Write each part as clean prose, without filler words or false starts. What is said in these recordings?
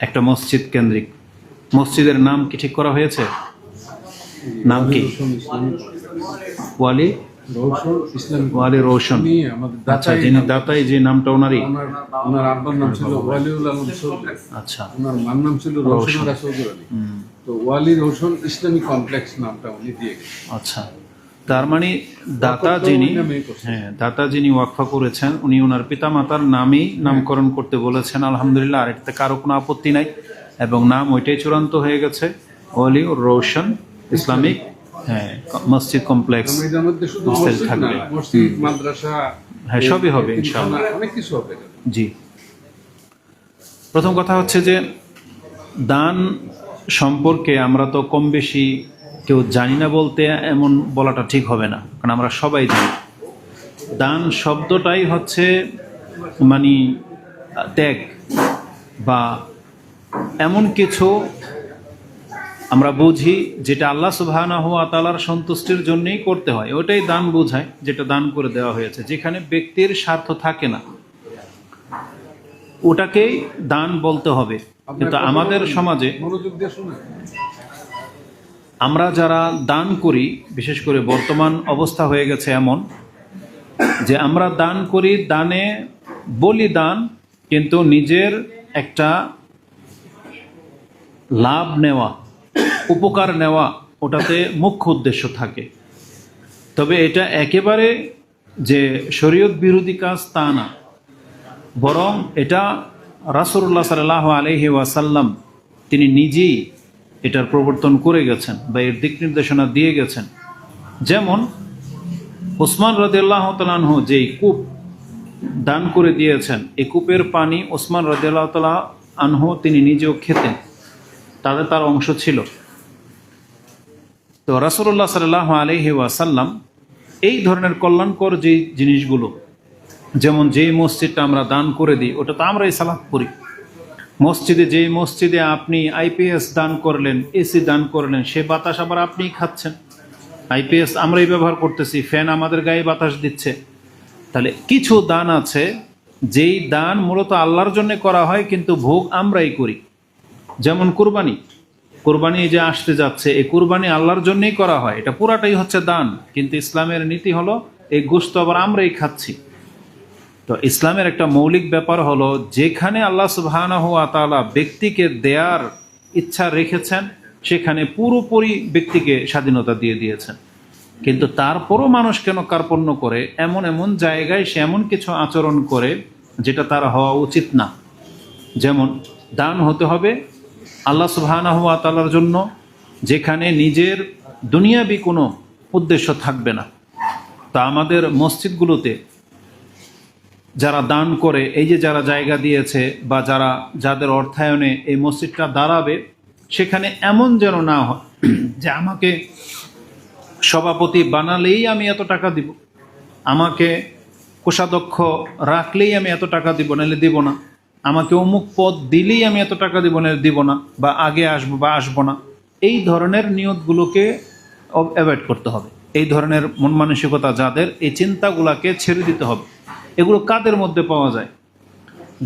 একটা মসজিদ কেন্দ্রিক। মসজিদের নাম কি ঠিক করা হয়েছে? নাম কি? ওয়ালি ওয়ালি রোশন। আচ্ছা, যিনি দাতাই, যে নামটা ওনারই। ওনার আব্বার নাম ছিল ওয়ালিউল আলম চৌধুরী। আচ্ছা, ওনার মার নাম ছিল রোশন চৌধুরী। তো ওয়ালি রোশন ইসলামিক কমপ্লেক্স নামটা উনি দিয়ে গেছেন। আচ্ছা, তার মানে দাতা যিনি, হ্যাঁ, দাতা যিনি ওয়াকফা করেছেন উনি ওনার পিতামাতার নামেই নামকরণ করতে বলেছেন। আলহামদুলিল্লাহ, আর এতে কারো কোনো আপত্তি নাই, এবং নাম ওইটাই চূড়ান্ত হয়ে গেছে, ওয়ালি রোশন ইসলামিক, হ্যাঁ, মসজিদ কমপ্লেক্স। এর মধ্যে শুধু মসজিদ না, মসজিদ, মাদ্রাসা, হ্যাঁ, সবই হবে ইনশাআল্লাহ, অনেক কিছু হবে। জি। প্রথম কথা হচ্ছে যে দান সম্পর্কে আমরা তো কম বেশি কেউ জানি না, বলতে এমন বলাটা ঠিক হবে না, কারণ আমরা সবাই জানি। দান শব্দটাই হচ্ছে মানে ত্যাগ, বা এমন কিছু আমরা বুঝি যেটা আল্লাহ সুবহানাহু ওয়া তাআলার সন্তুষ্টির জন্যই করতে হয়, ওটাই দান বোঝায়, যেটা দান করে দেওয়া হয়েছে। যেখানে ব্যক্তির স্বার্থ থাকে না, ওটাকেই দান বলতে হবে। কিন্তু আমাদের সমাজে আমরা যারা দান করি, বিশেষ করে বর্তমান অবস্থা হয়ে গেছে এমন যে আমরা দান করি, দানে বলি দান, কিন্তু নিজের একটা লাভ নেওয়া, উপকার নেওয়া, ওটাতে মুখ্য উদ্দেশ্য থাকে। তবে এটা একেবারে যে শরীয়ত বিরোধী কাজ তা না, বরং এটা রাসূলুল্লাহ সাল্লাল্লাহু আলাইহি ওয়াসাল্লাম তিনি নিজেই এটার প্রবর্তন করে গেছেন বা এর দিক নির্দেশনা দিয়ে গেছেন। যেমন উসমান রাদিয়াল্লাহু তাআলা আনহু যেই কূপ দান করে দিয়েছেন, এই কূপের পানি উসমান রাদিয়াল্লাহু তাআলা আনহু তিনি নিজেও খেতেন, তার অংশ ছিল। তো রাসূলুল্লাহ সাল্লাল্লাহু আলাইহি ওয়াসাল্লাম এই ধরনের কল্যাণকর যে জিনিসগুলো, যেমন যেই মসজিদটা আমরা দান করে দিই, ওটা তো আমরাই সালাত করি। মসজিদে, যেই মসজিদে আপনি আইপিএস দান করলেন, এসি দান করলেন, সে বাতাস আবার আপনিই খাচ্ছেন। আইপিএস আমরাই ব্যবহার করতেছি, ফ্যান আমাদের গায়ে বাতাস দিচ্ছে। তাহলে কিছু দান আছে যেই দান মূলত আল্লাহর জন্য করা হয়, কিন্তু ভোগ আমরাই করি। যেমন কুরবানি, কুরবানি যে আসতে যাচ্ছে, এই কুরবানি আল্লাহর জন্যই করা হয়, এটা পুরাটাই হচ্ছে দান, কিন্তু ইসলামের নীতি হলো এই গোশত আবার আমরাই খাচ্ছি। তো ইসলামের একটা মৌলিক ব্যাপার হলো, যেখানে আল্লাহ সুবহানাহু ওয়া তাআলা ব্যক্তিকে দেয়ার ইচ্ছা রেখেছেন, সেখানে পুরোপুরি ব্যক্তিকে স্বাধীনতা দিয়ে দিয়েছেন। কিন্তু তারপরও মানুষ কেন কার্পণ্য করে, এমন এমন জায়গায় সে এমন কিছু আচরণ করে যেটা তার হওয়া উচিত না। যেমন দান হতে হবে আল্লাহ সুবহানাহু ওয়া তাআলার জন্য, যেখানে নিজের দুনিয়াবি কোনো উদ্দেশ্য থাকবে না। তা আমাদের মসজিদগুলোতে যারা দান করে, এই যে যারা জায়গা দিয়েছে বা যাদের অর্থায়নে এই মসজিদটা দাঁড়াবে, সেখানে এমন যেন না হয় যে আমাকে সভাপতি বানালেই আমি এত টাকা দিব, আমাকে কোষাধ্যক্ষ রাখলেই আমি এত টাকা দিব, নাহলে দিব না, আমাকে অমুক পদ দিলেই আমি এত টাকা দিব, নাহলে দিব না, বা আগে আসবো বা আসবো না। এই ধরনের নিয়তগুলোকে অ্যাভয়েড করতে হবে। এই ধরনের মন মানসিকতা যাদের, এই চিন্তাগুলোকে ছেড়ে দিতে হবে। এগুলো কাদের মধ্যে পাওয়া যায়?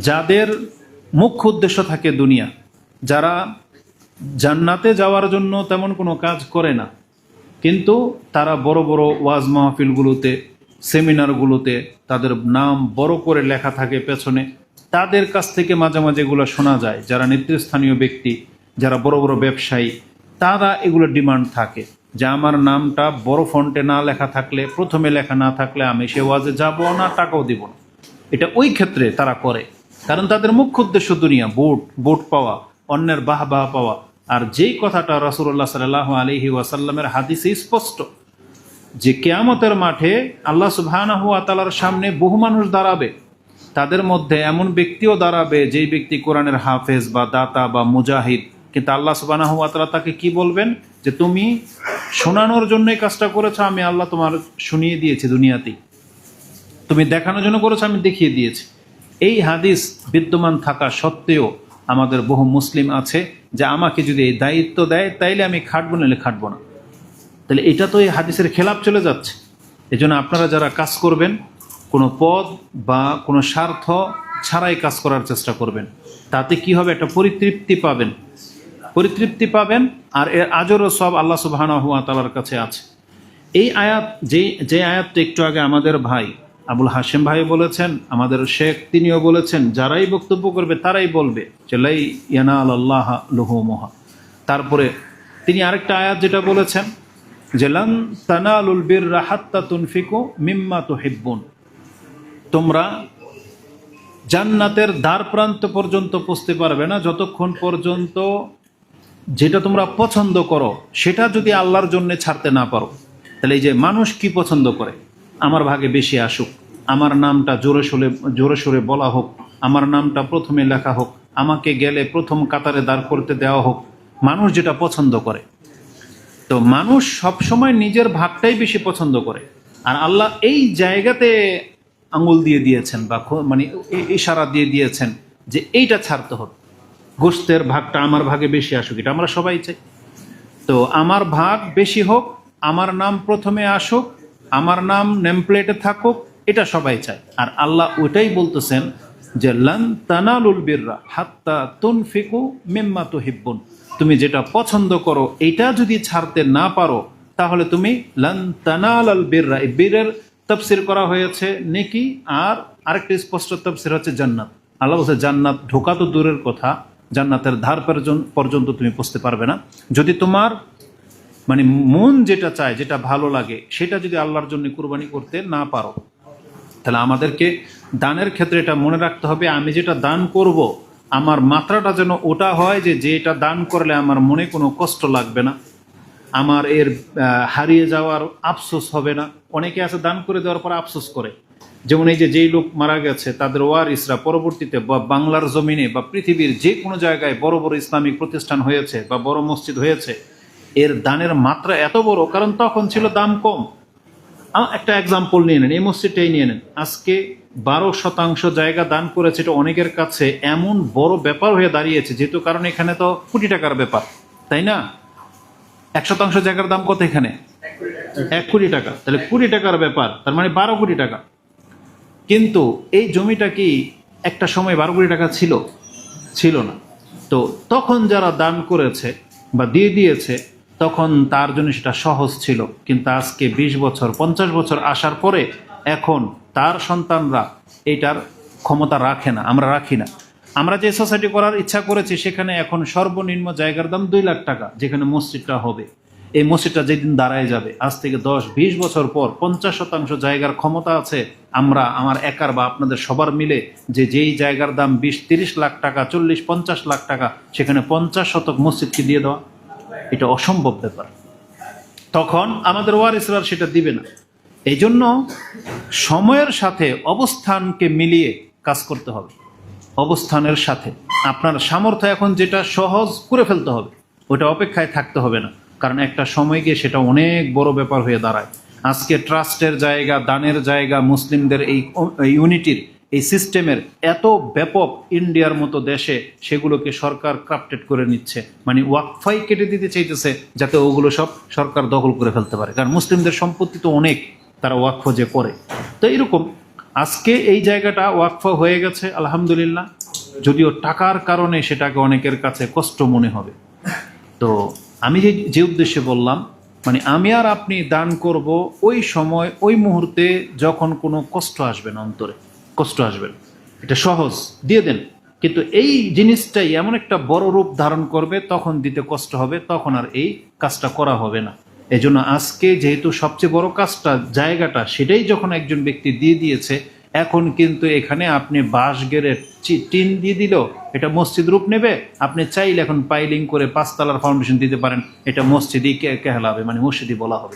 যাদের মুখ্য উদ্দেশ্য থাকে দুনিয়া, যারা জান্নাতে যাওয়ার জন্য তেমন কোনো কাজ করে না, কিন্তু তারা বড় বড় ওয়াজ মাহফিলগুলোতে, সেমিনারগুলোতে তাদের নাম বড় করে লেখা থাকে পেছনে। তাদের কাছ থেকে মাঝে মাঝে এগুলো শোনা যায়, যারা নেতৃস্থানীয় ব্যক্তি, যারা বড় বড় ব্যবসায়ী, তারা এগুলো ডিমান্ড থাকে যে আমার নামটা বড় ফন্টে না লেখা থাকলে, প্রথমে লেখা না থাকলে আমি সে ওয়াজে যাবো না, টাকাও দিব না। এটা ওই ক্ষেত্রে তারা করে, কারণ তাদের মুখ্য উদ্দেশ্য দুনিয়া, ভোট পাওয়া, অন্যের বাহ পাওয়া। আর যেই কথাটা রাসূলুল্লাহ সাল্লাল্লাহু আলাইহি ওয়াসাল্লামের হাদিসে স্পষ্ট, যে কিয়ামতের মাঠে আল্লাহ সুবহানাহু ওয়া তাআলার সামনে বহু মানুষ দাঁড়াবে, তাদের মধ্যে এমন ব্যক্তিও দাঁড়াবে যেই ব্যক্তি কোরআনের হাফেজ বা দাতা বা মুজাহিদ, কিন্তু আল্লাহ সুবহানাহু ওয়া তাআলা তাকে কি বলবেন, যে তুমি শোনানোর জন্যই কাজটা করেছো, আমি আল্লাহ তোমার শুনিয়ে দিয়েছি দুনিয়াতেই, তুমি দেখানোর জন্য করেছো, আমি দেখিয়ে দিয়েছি। এই হাদিস বিদ্যমান থাকা সত্ত্বেও আমাদের বহু মুসলিম আছে যে আমাকে যদি এই দায়িত্ব দেয় তাইলে আমি খাটবো, নাহলে খাটবো না। তাহলে এটা তো এই হাদিসের খেলাপ চলে যাচ্ছে। এই জন্য আপনারা যারা কাজ করবেন, কোনো পদ বা কোনো স্বার্থ ছাড়াই কাজ করার চেষ্টা করবেন। তাতে কি হবে, একটা পরিতৃপ্তি পাবেন, আর এর আজরও সব আল্লাহ সুবহানাহু ওয়া তাআলার কাছে আছে। এই আয়াত, যে আয়াতটা একটু আগে আমাদের ভাই আবুল হাশেম ভাই বলেছেন, আমাদের শেখ তিনিও বলেছেন, যারাই বক্তব্য করবে তারাই বলবে যে লাই ইয়ানালাল্লাহ লুহুমুহা। তারপরে তিনি আরেকটা আয়াত যেটা বলেছেন যে লান তানালুল বিররা হাত্তা তুনফিকু মিম্মা তুহিব্বুন, তোমরা জান্নাতের দ্বার প্রান্ত পর্যন্ত পৌঁছতে পারবে না যতক্ষণ পর্যন্ত যেটা তোমরা পছন্দ করো সেটা যদি আল্লাহর জন্য ছাড়তে না পারো। তাহলে এই যে মানুষ কি পছন্দ করে, আমার ভাগে বেশি আসুক, আমার নামটা জোরে সোরে বলা হোক, আমার নামটা প্রথমে লেখা হোক, আমাকে গেলে প্রথম কাতারে দাঁড় করতে দেওয়া হোক, মানুষ যেটা পছন্দ করে। তো মানুষ সবসময় নিজের ভাগটাই বেশি পছন্দ করে, আর আল্লাহ এই জায়গাতে আঙুল দিয়ে দিয়েছেন বা মানে ইশারা দিয়ে দিয়েছেন যে এইটা ছাড়তে হবে, গোশতের ভাগটা আমার ভাগে বেশি আসুক, এটা আমরা সবাই চাই। তো আমার ভাগ বেশি হোক, আমার নাম প্রথমে আসুক, আমার নাম নেমপ্লেটে থাকুক, এটা সবাই চায়। আর আল্লাহ ওইটাই বলতেছেন যে লান তানালুল বিররা হাত্তা তুনফিকু মিম্মা তুহিব্বুন, তুমি যেটা পছন্দ করো এটা যদি ছাড়তে না পারো তাহলে তুমি লান তানালাল বিররা, এই বীরের তাফসীর করা হয়েছে নেকি, আর আরেকটা স্পষ্ট তাফসীর হচ্ছে জান্নাত। আল্লাহ বলছে জান্নাত ঢোকা তো দূরের কথা, জান্নাতের ধার পর্যন্ত তুমি পৌঁছতে পারবে না যদি তোমার মানে মন যেটা চায়, যেটা ভালো লাগে, সেটা যদি আল্লাহর জন্য কুরবানি করতে না পারো। তাহলে আমাদেরকে দানের ক্ষেত্রে এটা মনে রাখতে হবে, আমি যেটা দান করব আমার মাত্রাটা যেন ওটা হয় যে যেটা দান করলে আমার মনে কোনো কষ্ট লাগবে না, আমার এর হারিয়ে যাওয়ার আফসোস হবে না। অনেকে আছে দান করে দেওয়ার পর আফসোস করে, যেমন এই যে যেই লোক মারা গেছে তাদের ওয়ারিসরা পরবর্তীতে বা বাংলার জমিনে বা পৃথিবীর যে কোনো জায়গায় বড় বড় ইসলামিক প্রতিষ্ঠান হয়েছে বা বড় মসজিদ হয়েছে, এর দানের মাত্রা এত বড়, কারণ তখন ছিল দাম কম। একটা এক্সাম্পল নিয়ে নেন, এই মসজিদটাই নিয়ে নেন, আজকে 12% জায়গা দান করেছে, এটা অনেকের কাছে এমন বড় ব্যাপার হয়ে দাঁড়িয়েছে, যেহেতু কারণ এখানে তো কোটি টাকার ব্যাপার, তাই না? 1% জায়গার দাম কত এখানে? 1 কোটি টাকা। তাহলে কোটি টাকার ব্যাপার, তার মানে 12 কোটি টাকা। কিন্তু এই জমিটা কি একটা সময় 12 কোটি টাকা ছিল না। তো তখন যারা দান করেছে বা দিয়ে দিয়েছে তখন তার জন্য সেটা সহজ ছিল, কিন্তু আজকে 20 বছর 50 বছর আসার পরে এখন তার সন্তানরা এটার ক্ষমতা রাখে না, আমরা রাখি না। আমরা যে সোসাইটি করার ইচ্ছা করেছি সেখানে এখন সর্বনিম্ন জায়গার দাম 2 লাখ টাকা, যেখানে মসজিদটা হবে। এই মসজিদটা যেদিন দাঁড়ায় যাবে, আজ থেকে 10-20 বছর পর 50% জায়গার ক্ষমতা আছে আমার একার বা আপনাদের সবার মিলে যেই জায়গার দাম 20-30 লাখ টাকা, 40-50 লাখ টাকা, সেখানে 50 শতক মসজিদকে দিয়ে দেওয়া, এটা অসম্ভব ব্যাপার। তখন আমাদের ওয়ারিসরা সেটা দিবে না। এই জন্য সময়ের সাথে অবস্থানকে মিলিয়ে কাজ করতে হবে। অবস্থানের সাথে আপনার সামর্থ্য এখন যেটা সহজ করে ফেলতে হবে, ওটা অপেক্ষায় থাকতে হবে না, কারণ একটা সময় গিয়ে সেটা অনেক বড় ব্যাপার হয়ে দাঁড়ায়। আজকে ট্রাস্টের জায়গা, দানের জায়গা, মুসলিমদের এই ইউনিটির এই সিস্টেমের এত ব্যাপক, ইন্ডিয়ার মতো দেশে সেগুলোকে সরকার ক্রাফটেড করে নিচ্ছে, মানে ওয়াকফাই কেটে দিতে চাইতেছে যাতে ওগুলো সব সরকার দখল করে ফেলতে পারে, কারণ মুসলিমদের সম্পত্তি তো অনেক, তারা ওয়াকফ যে করে। তো এরকম আজকে এই জায়গাটা ওয়াকফ হয়ে গেছে আলহামদুলিল্লাহ, যদিও টাকার কারণে সেটাকে অনেকের কাছে কষ্ট মনে হবে। তো আমি যে উদ্দেশ্যে বললাম, মানে আমি আর আপনি দান করব ওই সময়, ওই মুহূর্তে যখন কোনো কষ্ট আসবে না, অন্তরে কষ্ট আসবে না, এটা সহজ দিয়ে দেন। কিন্তু এই জিনিসটাই এমন একটা বড় রূপ ধারণ করবে, তখন দিতে কষ্ট হবে, তখন আর এই কাজটা করা হবে না। এই জন্য আজকে যেহেতু সবচেয়ে বড় কাজটা, জায়গাটা, সেটাই যখন একজন ব্যক্তি দিয়ে দিয়েছে, এখন কিন্তু এখানে আপনি বাঁশ গেড়ে টিন দিয়ে দিল, এটা মসজিদ রূপ নেবে। আপনি চাইলে এখন পাইলিং করে 5 তলার ফাউন্ডেশন দিতে পারেন, এটা মসজিদই কেহালাবে, মানে মসজিদই বলা হবে।